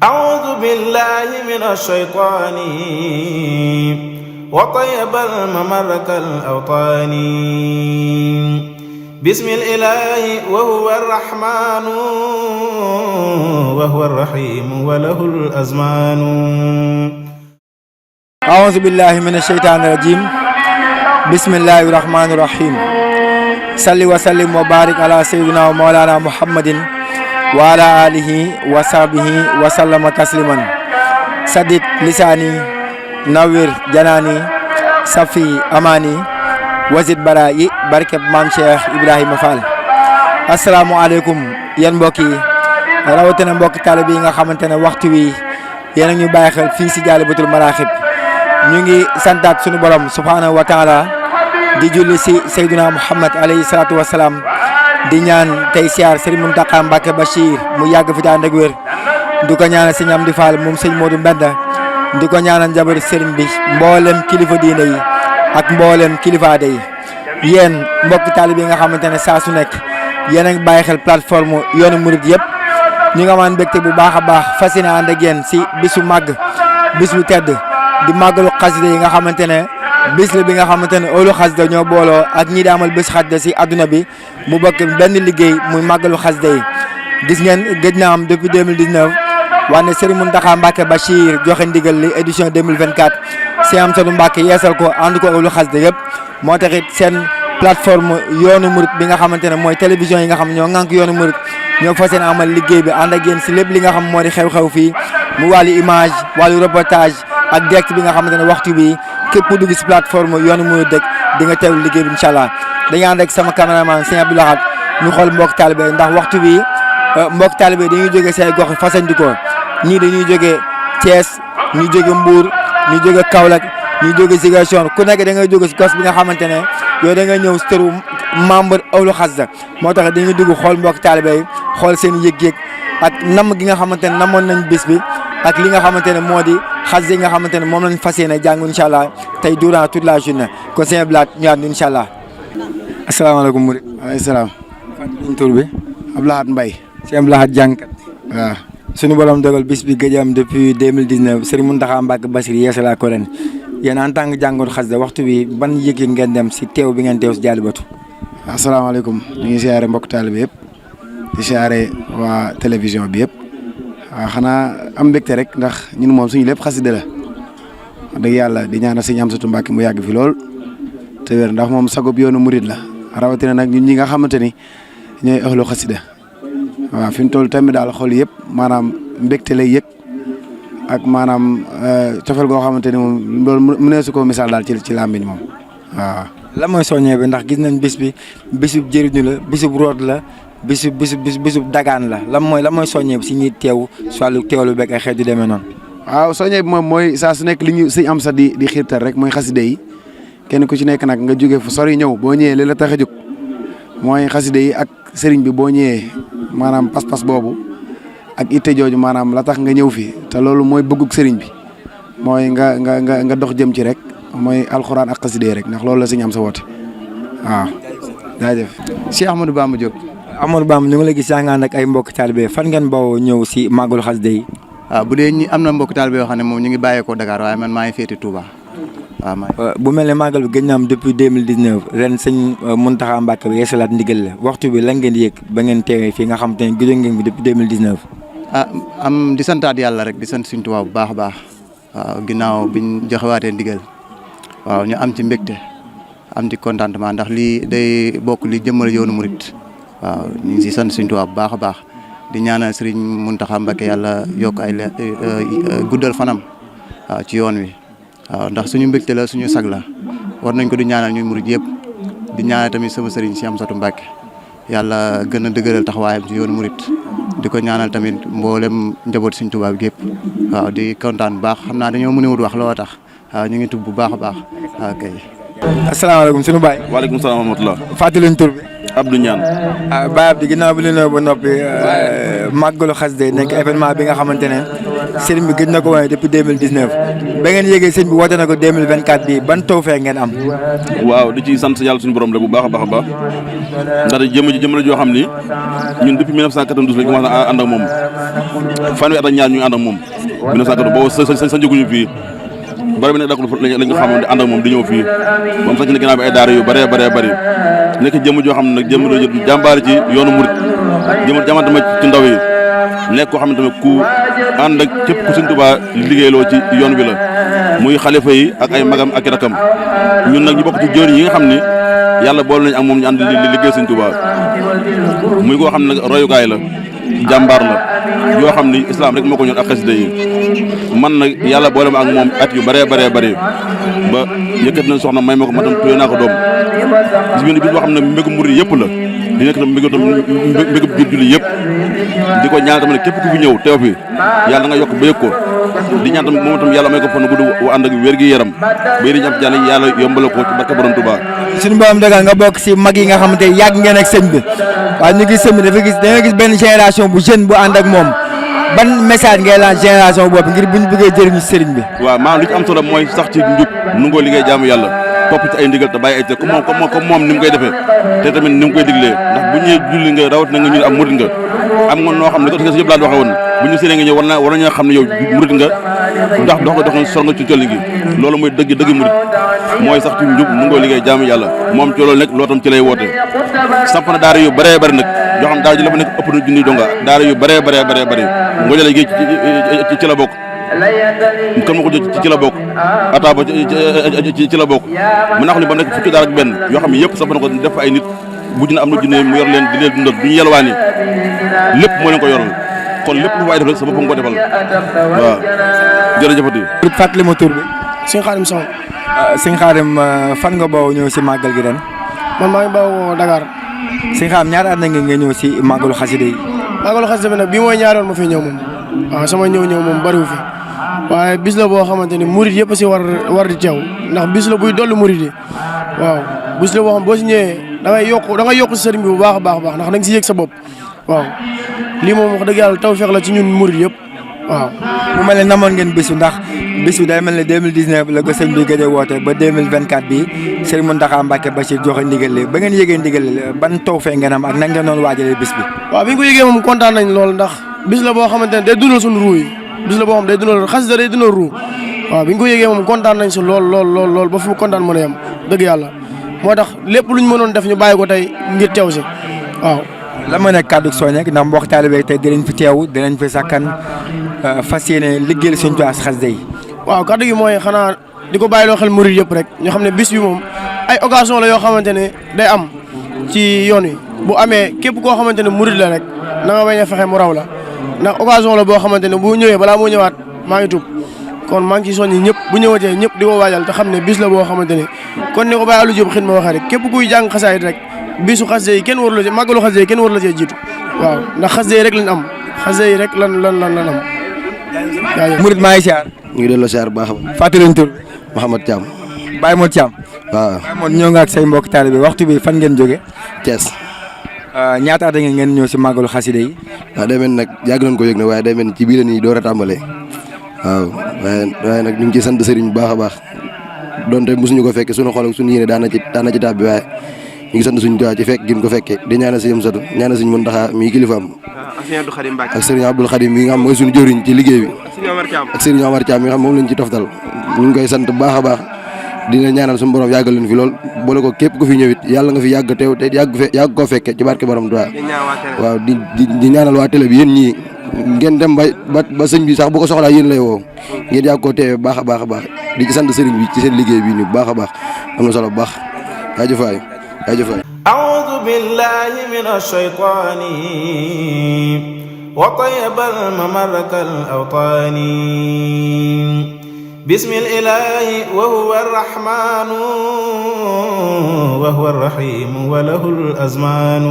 أعوذ بالله من الشيطان وطيب الممر كالأوطان بسم الإله وهو الرحمن وهو الرحيم وله الأزمان أعوذ بالله من الشيطان الرجيم بسم الله الرحمن الرحيم صل وسلم وبارك على سيدنا ومولانا محمد وعلى آله وصحبه وسلم تسليما سدد لساني نوّر جناني صفي أماني وزد برائي barkeb maam Cheikh Ibrahima Fall asalaamaaleykum yéen mbokk yi rawatina mbokki taalibe yi nga xamante ne waxtu wi yéen a ñu bàyyi xel fii si Jaalibatul Maraaxib ñu ngi santaat sunu borom subhaanahu wa taala di julli si Seydina Muhammad alayhi salaatu wa salaam di ñaan tey siyaar Serigne Mountakha Mbacké Bachir mu yàgg fi daan ak wér di ko ñaanal Serigne Amdi Fall moom Serigne Modou Mbenda di ko ñaanal njaboot Serigne bi mboolem kilifa diine yi ak mboolem kilifa aada yi yéen mbokki taalibe yi nga xamante ne saa su nekk yéen a ngi bàyyi xel plateforme yoonu murid yëpp ñu nga amaan mbégte bu baax a baax fas yéene ànd ak yéen si bisu màgg bis bu tedd di màggalu xasida yi nga xamante ne bis la bi nga xamante ne ëllu xasida ñoo booloo ak ñi di amal bés xasida si adduna bi mu bokk benn liggéey muy màggalu xasida yi gis ngeen gëj na am depuis 2019 wante Serigne Mountakha Mbacké Bachir joxe ndigal li édition 2024 si am sunu Mbacké yeesal ko ànd ko ëllu xasida yëpp moo taxit seen plateforme yoonu murid bi nga xamante ne mooy télévision yi nga xam ñoo ŋànk yoonu murid ñoo fas yéene amal liggéey bi ànd ak yéen si lépp li nga xam moo di xew-xew fii mu wàllu image wàllu reportage ak direct bi nga xamante ne waxtu bi képp dugg si plateforme yoonu murid dëkk di nga teewlu liggéey bi incha allah dañuy ànd ak sama caméraman Sëñ Abdou Lahad ñu xool mbokk taalibe ndax waxtu bi mbokk taalibe dañuy jógee say gox fasandikoo ñii dañuy jógee Thiès ñu jóge Mbour ñu jóge Kaolack ñu jóge Ziguinchor ku nekk da ngay jóge si gos bi nga xamante ne yow da nga ñëw si tëru membre ëllu xasida moo tax dañuy dugg xool mbokk taalibe yi xool seen yëg-yëg ak nam gi nga xamante ne namoon nañ bis bi ak li nga xamante ne moo di xasida yi nga xamante ne moom lañ fas yéene jàng incha allah tey durant toute la journée kon sëñ Abdou Lahad ñu ànd incha allah. asalaamaaleykum Mouride. waaleykum salaam. fàttali tur bi. Abdou Lahad Mbaye. sëñ Abdou Lahad jàngkat. waaw. suñu borom dogal bis bi gëj am depuis 2019 Serigne Mountakha Mbacké Bachir yeesala ko ren yéen en tant que jàngoon xasida waxtu bi ban yëg-yëg ngeen dem si teew bi ngeen teew si Jaalibatu. asalaamaaleykum ñu ngi siyaare mbokk taalibe yëpp di siyaare waa télévision bi yëpp waaw xanaa am mbégte rek ndax ñun moom suñu lépp xasida la wax dëgg yàlla di ñaanal Sëñ Amsatu Mbàkke mu yàgg fi lool te wér ndax moom sagub yoonu murid la rawatina nag ñun ñi nga xamante ni ñooy ëxlu xasida waaw fi mu toll tamit daal xol yëpp maanaam mbégte lay yëg ak maanaam cofeel goo xamante ni moom loolu mu ne su ko misaal daal ci làmmiñ moom waaw. lan mooy soññee bi ndax gis nañ bis bi bisub jëriñu la bisub root la bisub dagaan la lan mooy soññee bi si ñuy teew si wàllu teewlu beeg ay xeet yu demee noonu. waaw soññee bi moom mooy saa su nekk li ñu Sëñ Amsa di xiirtal rek mooy xaside yi kenn ku ci nekk nag nga jógee fu sori ñëw boo ñëwee li la tax a jóg mooy xaside yi ak sëriñ bi boo ñëwee maanaam pas-pas boobu ak itte jooju maanaam la tax nga ñëw fi te loolu mooy bëggug sëriñ bi mooy nga dox jëm ci rek mooy alxuraan ak xaside rek ndax loolu la Sëñ Amsa woote waaw. jaajëf Cheikh Ahmadou Bamba Diop. Amadou Bamba ñu ngi la gis yaa ngi ànd ak ay mbokk taalibe fan ngeen bawoo ñëw si màggalu xasida yi. waaw bu dee ñi am na mbokk taalibe yoo xam ne moom ñu ngi bàyyeekoo Dakar waaye man maa ngi féete Touba waaw. bu mel ne màggal bi gëj na am depuis 2019 ren Sëñ Mountakha Mbacké bi yeesalaat ndigal la waxtu bi lan ngeen di yëg ba ngeen teewee fii nga xam te ne gëjoon ngeen fi depuis 2019. am di santaat yàlla rek di sant Sëñ Tuubaa bu baax a baax waaw ginnaaw biñ joxewaatee ndigal waaw ñu am ci mbégte am ci contentement ndax lii day bokk li jëmmal yoonu murit waaw ñu ngi si sant Sëñ Tuubaa bu baax a baax di ñaanal Sëriñ Mountakha Mbacké yàlla yokk ay guddal fanam waaw ci yoon wi waaw ndax suñu mbégte la suñu sag la war nañ ko di ñaanal ñuy murit yëpp di ñaanal tamit sama sëriñ si Amsatu Mbacké yàlla gën a dëgëral taxawaayam ci yoonu murit di ko ñaanal tamit mboolem njaboot Sëñ Tuubaa bi gépp waaw di kontaan bu baax xam naa dañoo mënewut wax loo tax waaw ñu ngi tub bu baax a baax waaw kay. asalaamaaleykum sunu baay. waaleykum salaam wa rahmatulah. fàttali leen tur bi. Abdou Ñaan. Baye Abdou ginnaaw bi ñu nuyoo ba noppi màggalu xasida nekk événement bi nga xamante ne sëriñ bi gëj na ko wane depuis 2019 ba ngeen yéegee sëriñ bi woote na ko 2024 bi ban tawfeex ngeen am. waaw di ci sant yàlla suñu borom la bu baax a baax a baax ndax jëm la joo xam ni ñun depuis 1992 la ñu commencé ànd ak moom fanweeri at ak ñaar ñu ànd ak moom 1992 boobu sa njëguñu fii bari bi nag dak lañ ko xamoon di ànd ak moom di ñëw fii moom sax ci ne ginnaaw bi ay daara yu bëree bëri nekk jëmm joo xam ne nag jëmm la jàmbaari ci yoonu murit jëmm tamit ci ndaw yi nekk koo xam ne tamit ku ànd ak képp ku Sëñ Tuubaa liggéeyloo ci yoon bi la muy xalifa yi ak ay magam ak i rakam ñun nag ñu bokk ci jëwriñ yi nga xam ni yàlla boole nañ ak moom ñu ànd liggéey Sëñ Tuubaa muy koo xam ne nag royukaay la jàmbaar la yoo xam ni islam rek moo ko ñor ak xasida yi man nag yàlla boole ma ak moom at yu bëree ba yëkkat nañ soxna may ma ko ma tam tuye naa ko doom bis bi boo xam ne mbégum murid yëpp la di nekk tam mbégum biir julli yëpp di ko ñaan tamit képp ku fi ñëw teew fi yàlla nga yokk ba yëg ko di ñaan tam moom tam yàlla may ko fan gudd wu ànd ak wér gi yaram bay di ñu am ci yàlla yombale ko ci barke borom Tuubaa suñu borom dogal nga bokk si mag yi nga xamante ne yàgg ngeen ak sëñ bi waaye ñu gis sëñ bi da nga gis benn génération bu jeune bu ànd ak moom ban message ngay lancé génération boobu ngir buñ bëggee jëriñu sëriñ bi. waaw maanaam li ci am solo mooy sax ci njub nu ngoo liggéey jaamu yàlla topp ci ay ndigal te bàyyi ay te comme moom ni mu koy defee te tamit ni mu koy diglee ndax bu ñuy julli nga rawat na nga ñu am murit nga am nga noo xam ne ko si yëpp laa waxee woon bu ñu séenee nga ñëw war nañoo xam ne yow murit nga ndax dox nga sol nga ci colli gi loolu mooy dëgg murit mooy sax ci njub nu ngoo liggéey jaamu yàlla moom ci loolu nekk loo tam ci lay woote samp na daara yu bëree bëri nag yoo xam daara ji la fa nekk ëpp na junniy donga daara yu bëree bëri ngoo jëlee gi ci la bokk kan ma ko ci la bokk ataa ba ci la bokk mën naa xam ne ba mu nekk fukki daara ak benn yoo xam ne yëpp samp na ko def ay nit bujj na am na junne mu yor leen di leen dundal du ñu yelwaani lépp moo leen ko yoral kon lépp lu waay def rek sa bopp nga ko defal waaw jërëjëfati fàttali ma tur bi Sëñ Xaadim Sow Sëñ Xaadim fan nga bawoo ñëw si màggal gi ren man maa ngi bawoo Dakar Sëñ Xaadim ñaata at na nga ñëw si màggalu xasida yi màggalu xasida bi nag bii mooy ñaaroon ma fi ñëw moom waaw sama ñëw moom bariwu fi waaye bis la boo xamante ni murit yëpp si war di teew ndax bis la buy dolli murit yi waaw bis la boo xam boo si ñëwee da ngay yokk si sëriñ bi bu baax a baax ndax da nga si yëg sa bopp waaw lii moom wax dëgg yàlla tawfeex la ci ñun murit yëpp waaw. mu mel ne namoon ngeen bisu ndax bisu day mel ne 2019 la ko sëñ bi gëj a woote ba 2024 bi sëriñ Mountakha Mbacké Bachir joxe ndigal li ba ngeen yëgee ndigal li ban tawfeex ngeen am ak nan ngeen doon waajalee bis bi. waaw bi ñu ko yëgee moom kontaan nañ lool ndax bis la boo xamante ne day dundal suñu ruu yi bis la boo xam day dundal xasida day dundal ruu waaw bi ñu ko yëgee moom kontaan nañ si lool ba fu mu kontaan mën a yem dëgg yàlla moo tax lépp luñ mënoon def ñu bàyyi ko tey ngir teew si waaw. la ma nekk kàddu soññe ndax mbokk taalibe tey dinañ fi teew dinañ fi sakkan fas yéene liggéeyal Sëñ Tuubaa xasida yi. waaw kàddu gi mooy xanaa di ko bàyyiloo xel murid yëpp rek ñu xam ne bis bi moom ay occasion la yoo xamante ne day am ci yoon wi bu amee képp koo xamante ne murid la rek na nga bañ a fexe mu raw la ndax occasion la boo xamante ne bu ñëwee balaa moo ñëwaat maa ngi tub kon maa ngi ciy soññi ñëpp bu ñëwatee ñëpp di ko waajal te xam ne bis la boo xamante ne kon ni ko Baye Aliou Diop xin ma waxee rek képp kuy jàng xasaayit rek bisu xasida yi kenn waru la ci màggalu xasida yi kenn waru la cee jiitu waaw ndax xasida yi rek lañ am xasida yi rek lan am. Murid maa ngi siyaar. ñu ngi delloo siyaar bu baax a baax. fàttali leen tur bi. Mouhamed Thiam. Baye Modou Thiam. waaw Baye Modou ñëw nga ak say mbokk taalibe waxtu bi fan ngeen jóge Thiès. ñaata at ngeen ñëw si màggalu xasida yi. waaw day mel nag yàgg nañ ko yëg ne waaye day mel ci biir la nii door a tàmbalee waaw waaye nag ñu ngi ciy sant sëriñ bu baax a baax donte mosuñu ko fekke suñu xol ak suñu yéene daan na ci tàbbi waaye ñu ngi sant suñu Tuubaa ci fekk gin ko fekke di ñaanal sëñ Amsatu ñaanal sëñ Muntaxa mi kilifaam ak sëriñ Abdul Xadim mi nga xam mooy suñu jëwriñ ci liggéey bi ak sëriñ Omar Thiam mi nga xam moom lañ ci toftal ñu ngi koy sant bu baax a baax dina ñaanal suñu borom yàggal leen fi lool boole ko képp ku fi ñëwit yàlla nga fi yàgg teew te yàgg koo fekke ci barke borom Tuubaa waaw di ñaanal waa télé bi yéen ñii ngeen dem ba sëñ bi sax bu ko soxlaa yéen lay woo ngeen yàgg koo teewee baax a baax di ci sant sëriñ bi ci seen liggéey bi nii bu baax a baax am na solo bu baax jaajëf waay. أعوذ بالله من الشيطان وطيب الممر كالأوطان بسم الإله وهو الرحمن وهو الرحيم وله الأزمان